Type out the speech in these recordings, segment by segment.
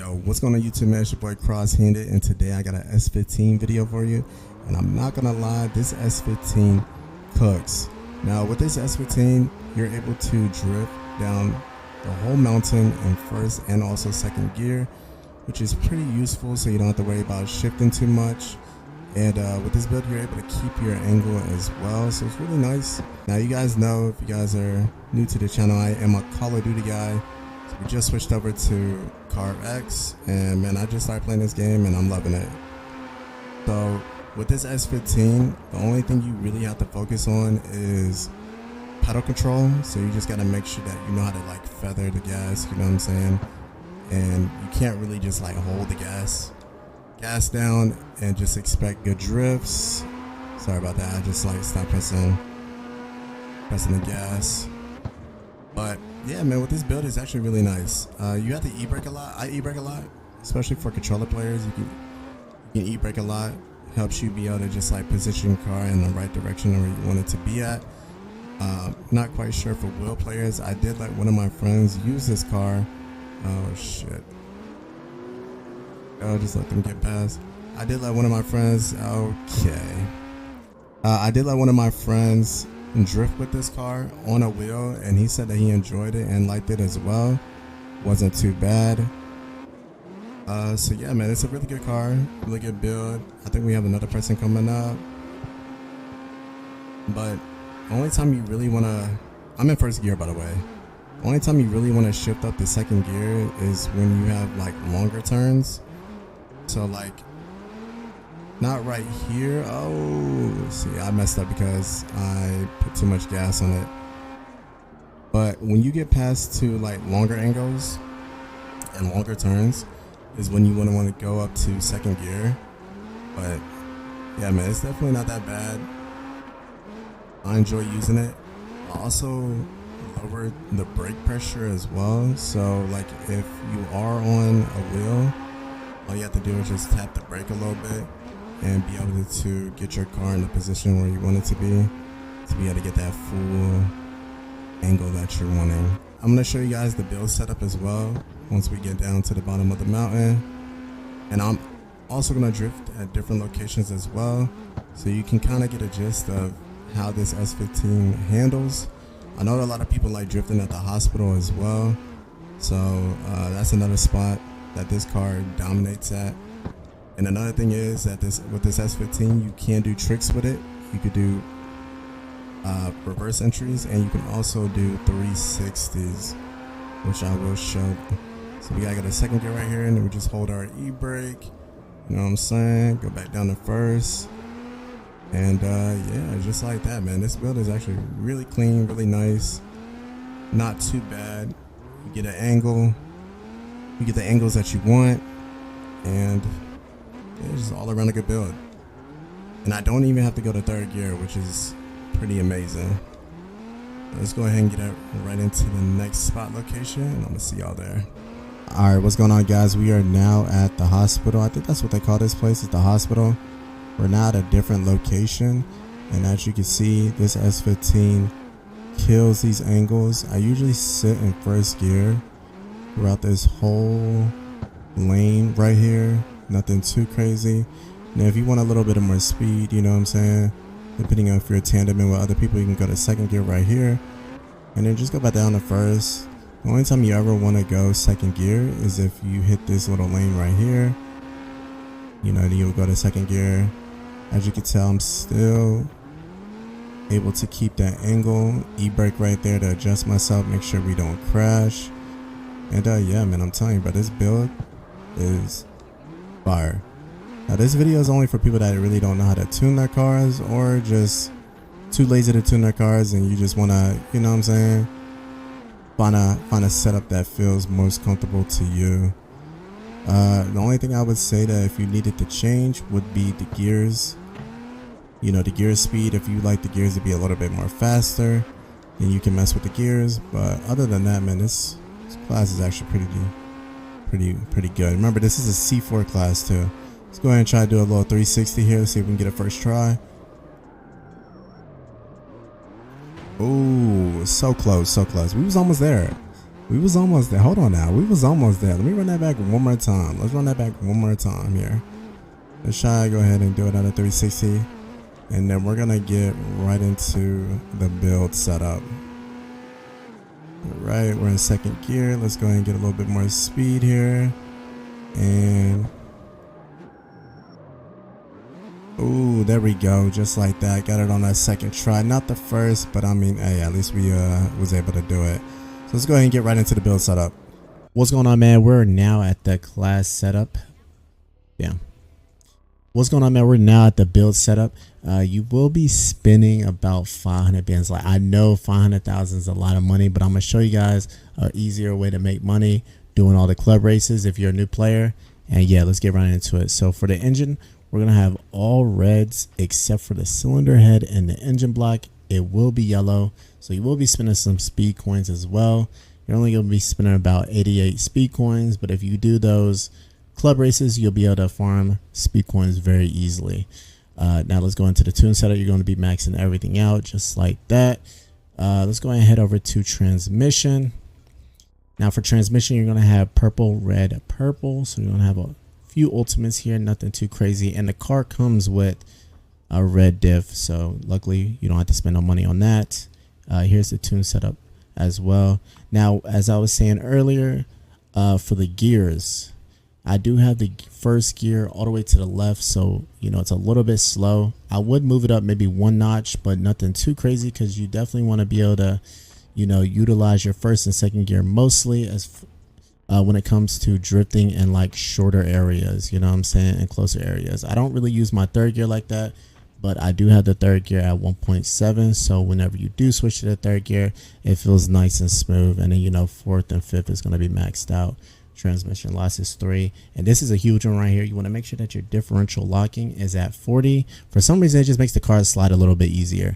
Yo, what's going on YouTube, man? It's your boy Crosshanded, and today I got an S15 video for you. And I'm not gonna lie, this S15 cooks. Now with this S15, you're able to drift down the whole mountain in first and also second gear, which is pretty useful, so you don't have to worry about shifting too much. And with this build, you're able to keep your angle as well, so it's really nice. Now you guys know, if you guys are new to the channel, I am a Call of Duty guy. So we just switched over to Carx, and man, I just started playing this game and I'm loving it. So with this S15, the only thing you really have to focus on is pedal control. So you just gotta make sure that you know how to like feather the gas, you know what I'm saying? And you can't really just like hold the gas down and just expect good drifts. Sorry about that, I just like stopped pressing the gas. But yeah, man, with this build, it's actually really nice. You have to e-brake a lot. I e-brake a lot, especially for controller players. You can e-brake a lot. Helps you be able to just like position your car in the right direction where you want it to be at. Not quite sure for wheel players. I did let one of my friends use this car. Oh shit. Oh, just let them get past. I did let one of my friends. Okay. I did let one of my friends drift with this car on a wheel, and he said that he enjoyed it and liked it as well. Wasn't too bad. So yeah, man, it's a really good car, really good build. I think we have another person coming up, but the only time you really want to, I'm in first gear by the way, the only time you really want to shift up to second gear is when you have like longer turns. So like not right here. Oh, see, I messed up because I put too much gas on it. But when you get past to like longer angles and longer turns is when you want to go up to second gear. But yeah, man, it's definitely not that bad. I enjoy using it. I also lower the brake pressure as well. So like if you are on a wheel, all you have to do is just tap the brake a little bit and be able to get your car in the position where you want it to be able to get that full angle that you're wanting. I'm going to show you guys the build setup as well once we get down to the bottom of the mountain, and I'm also going to drift at different locations as well, so you can kind of get a gist of how this S15 handles. I know a lot of people like drifting at the hospital as well, so that's another spot that this car dominates at. And another thing is that with this S15, you can do tricks with it. You could do reverse entries, and you can also do 360s, which I will show. So we gotta get a second gear right here, and then we just hold our e-brake. You know what I'm saying? Go back down to first, and yeah, just like that, man. This build is actually really clean, really nice, not too bad. You get an angle, you get the angles that you want, and it's just all around a good build. And I don't even have to go to third gear, which is pretty amazing. Let's go ahead and get right into the next spot location, and I'm gonna see y'all there. All right, what's going on, guys? We are now at the hospital. I think that's what they call this place, is the hospital. We're now at a different location, and as you can see, this S15 kills these angles. I usually sit in first gear throughout this whole lane right here. Nothing too crazy. Now if you want a little bit of more speed, you know what I'm saying, depending on if you're tandeming with other people, you can go to second gear right here, and then just go back down to first. The only time you ever want to go second gear is if you hit this little lane right here. You know, then you'll go to second gear. As you can tell, I'm still able to keep that angle. E-brake right there to adjust myself, make sure we don't crash. And yeah, man, I'm telling you, bro, this build is fire. Now this video is only for people that really don't know how to tune their cars, or just too lazy to tune their cars, and you just want to, you know what I'm saying, find a setup that feels most comfortable to you. The only thing I would say that if you needed to change would be the gears. You know, the gear speed. If you like the gears to be a little bit more faster, then you can mess with the gears. But other than that, man, this class is actually pretty good. Remember, this is a C4 class too. Let's go ahead and try to do a little 360 here. See if we can get a first try. Oh, so close, so close. We was almost there. We was almost there. Hold on now. We was almost there. Let me run that back one more time. Let's run that back one more time here. Let's try to go ahead and do it at a 360. And then we're going to get right into the build setup. All right, we're in second gear. Let's go ahead and get a little bit more speed here. And ooh, there we go. Just like that. Got it on that second try. Not the first, but I mean, hey, at least we was able to do it. So let's go ahead and get right into the build setup. What's going on, man? We're now at the class setup. Yeah. What's going on, man? We're now at the build setup. You will be spending about 500 bins. Like, I know 500,000 is a lot of money, but I'm gonna show you guys an easier way to make money doing all the club races if you're a new player. And yeah, let's get right into it. So for the engine, we're gonna have all reds except for the cylinder head and the engine block. It will be yellow, so you will be spending some speed coins as well. You're only gonna be spending about 88 speed coins, but if you do those club races, you'll be able to farm speed coins very easily. Now let's go into the tune setup. You're going to be maxing everything out just like that. Let's go ahead and head over to transmission. Now for transmission, you're going to have purple, red, purple. So you're going to have a few ultimates here, nothing too crazy. And the car comes with a red diff, so luckily you don't have to spend no money on that. Here's the tune setup as well. Now, as I was saying earlier, for the gears, I do have the first gear all the way to the left, so you know it's a little bit slow. I would move it up maybe one notch, but nothing too crazy, because you definitely want to be able to, you know, utilize your first and second gear mostly as when it comes to drifting in like shorter areas, you know what I'm saying, and closer areas. I don't really use my third gear like that, but I do have the third gear at 1.7, so whenever you do switch to the third gear, it feels nice and smooth. And then, you know, fourth and fifth is going to be maxed out. Transmission loss is 3, and this is a huge one right here. You want to make sure that your differential locking is at 40. For some reason, it just makes the car slide a little bit easier.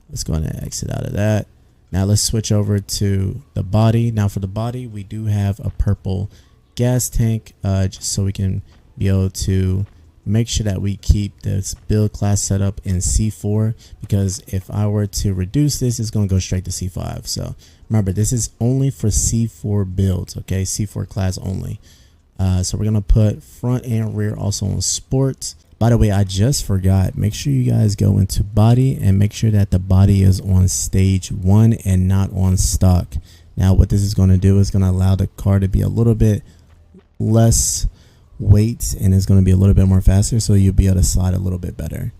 Let's go ahead and exit out of that. Now let's switch over to the body. Now for the body, we do have a purple gas tank, just so we can be able to make sure that we keep this build class setup in C4, because if I were to reduce this, it's going to go straight to C5. So remember, this is only for C4 builds, okay? C4 class only. So we're going to put front and rear also on sports. By the way, I just forgot, make sure you guys go into body and make sure that the body is on stage 1 and not on stock. Now what this is going to do is going to allow the car to be a little bit less weight, and it's going to be a little bit more faster, so you'll be able to slide a little bit better.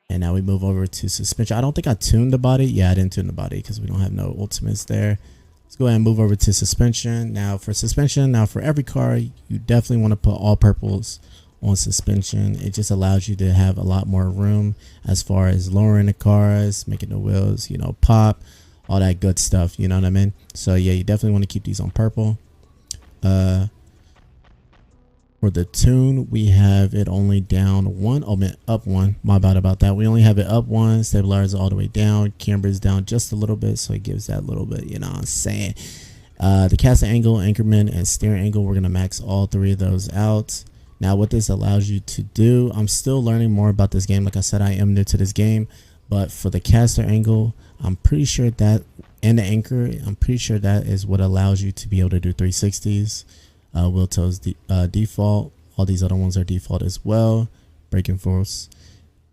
And now we move over to suspension. I don't think I tuned the body. Yeah, I didn't tune the body because we don't have no ultimates there. Let's go ahead and move over to suspension. Now for suspension, now for every car, you definitely want to put all purples on suspension. It just allows you to have a lot more room as far as lowering the cars, making the wheels, you know, pop, all that good stuff, you know what I mean? So yeah, you definitely want to keep these on purple. For the tune, we have it only down 1. Oh man, up 1. My bad about that. We only have it up 1. Stabilizer all the way down. Camber is down just a little bit, so it gives that little bit, you know what I'm saying. The caster angle, anchorman, and steering angle, we're gonna max all 3 of those out. Now what this allows you to do, I'm still learning more about this game. Like I said, I am new to this game, but for the caster angle, I'm pretty sure that, and the anchor, I'm pretty sure that is what allows you to be able to do 360s. Wheel toes default. All these other ones are default as well. Braking force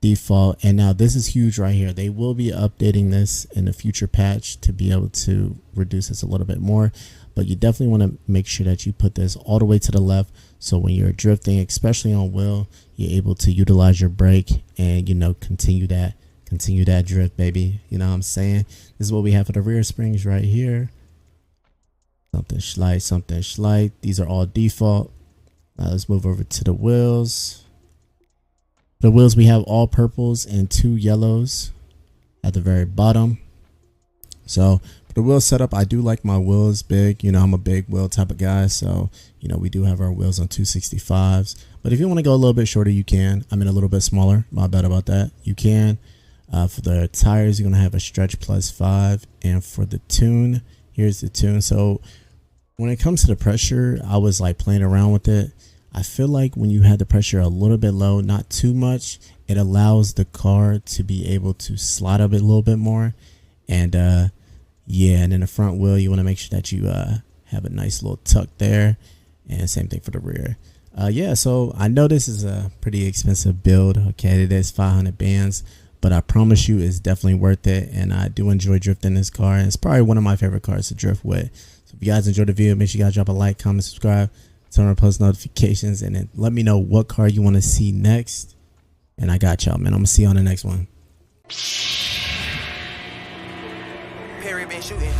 default. And now this is huge right here. They will be updating this in a future patch to be able to reduce this a little bit more, but you definitely want to make sure that you put this all the way to the left, so when you're drifting, especially on wheel, you're able to utilize your brake and, you know, continue that drift, baby. You know what I'm saying? This is what we have for the rear springs right here. Something slight. These are all default. Let's move over to the wheels. The wheels, we have all purples and 2 yellows at the very bottom. So for the wheel setup, I do like my wheels big. You know, I'm a big wheel type of guy, so you know we do have our wheels on 265s. But if you want to go a little bit shorter, you can. I mean, a little bit smaller. My bad about that. You can. For the tires, you're gonna have a stretch plus 5, and for the tune, here's the tune. So when it comes to the pressure, I was like playing around with it. I feel like when you have the pressure a little bit low, not too much, it allows the car to be able to slide up a little bit more. And yeah, and then the front wheel, you want to make sure that you have a nice little tuck there, and same thing for the rear. Yeah, so I know this is a pretty expensive build. Okay, it is 500 bands, but I promise you it's definitely worth it, and I do enjoy drifting this car, and it's probably one of my favorite cars to drift with. So if you guys enjoyed the video, make sure you guys drop a like, comment, subscribe, turn on post notifications, and then let me know what car you want to see next. And I got y'all, man. I'm gonna see you on the next one. Perry been shooting.